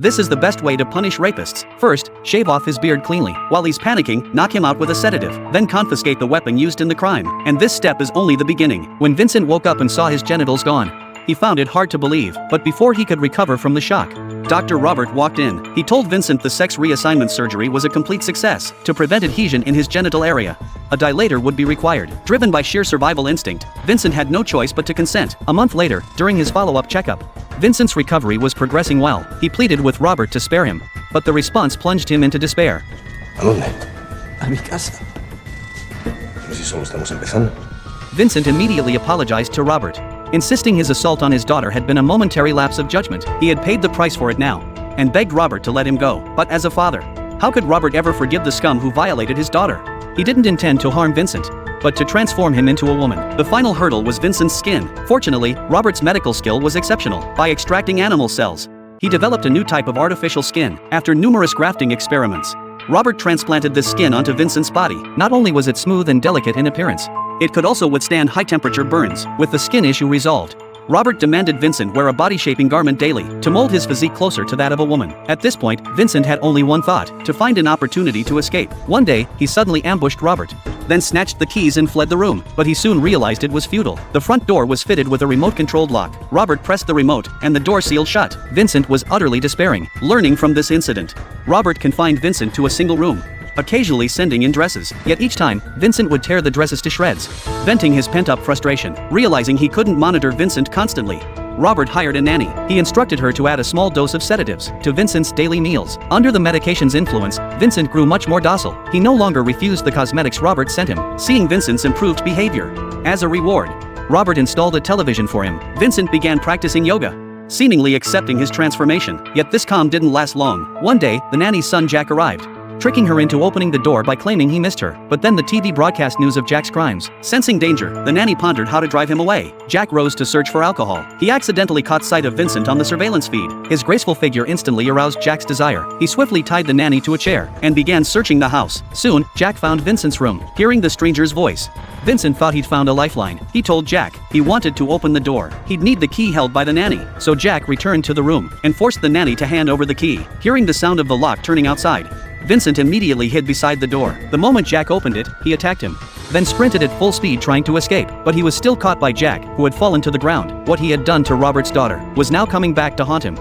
This is the best way to punish rapists. First, shave off his beard cleanly. While he's panicking, knock him out with a sedative. Then confiscate the weapon used in the crime. And this step is only the beginning. When Vincent woke up and saw his genitals gone, he found it hard to believe, but before he could recover from the shock, Dr. Robert walked in. He told Vincent the sex reassignment surgery was a complete success. To prevent adhesion in his genital area, a dilator would be required. Driven by sheer survival instinct, Vincent had no choice but to consent. A month later, during his follow-up checkup, Vincent's recovery was progressing well. He pleaded with Robert to spare him, but the response plunged him into despair. ¿A dónde? A mi casa. Pero si solo estamos empezando. Vincent immediately apologized to Robert, insisting his assault on his daughter had been a momentary lapse of judgment. He had paid the price for it now, and begged Robert to let him go. But as a father, how could Robert ever forgive the scum who violated his daughter? He didn't intend to harm Vincent, but to transform him into a woman. The final hurdle was Vincent's skin. Fortunately, Robert's medical skill was exceptional. By extracting animal cells, he developed a new type of artificial skin. After numerous grafting experiments, Robert transplanted this skin onto Vincent's body. Not only was it smooth and delicate in appearance, it could also withstand high-temperature burns. With the skin issue resolved, Robert demanded Vincent wear a body-shaping garment daily to mold his physique closer to that of a woman. At this point, Vincent had only one thought: to find an opportunity to escape. One day, he suddenly ambushed Robert, then snatched the keys and fled the room. But he soon realized it was futile. The front door was fitted with a remote-controlled lock. Robert pressed the remote, and the door sealed shut. Vincent was utterly despairing. Learning from this incident, Robert confined Vincent to a single room, occasionally sending in dresses. Yet each time, Vincent would tear the dresses to shreds, venting his pent-up frustration. Realizing he couldn't monitor Vincent constantly, Robert hired a nanny. He instructed her to add a small dose of sedatives to Vincent's daily meals. Under the medication's influence, Vincent grew much more docile. He no longer refused the cosmetics Robert sent him, seeing Vincent's improved behavior. As a reward, Robert installed a television for him. Vincent began practicing yoga, seemingly accepting his transformation. Yet this calm didn't last long. One day, the nanny's son Jack arrived, tricking her into opening the door by claiming he missed her. But then the TV broadcast news of Jack's crimes. Sensing danger, the nanny pondered how to drive him away. Jack rose to search for alcohol. He accidentally caught sight of Vincent on the surveillance feed. His graceful figure instantly aroused Jack's desire. He swiftly tied the nanny to a chair and began searching the house. Soon, Jack found Vincent's room. Hearing the stranger's voice, Vincent thought he'd found a lifeline. He told Jack he wanted to open the door. He'd need the key held by the nanny. So Jack returned to the room and forced the nanny to hand over the key. Hearing the sound of the lock turning outside, Vincent immediately hid beside the door. The moment Jack opened it, he attacked him, then sprinted at full speed trying to escape. But he was still caught by Jack, who had fallen to the ground. What he had done to Robert's daughter was now coming back to haunt him.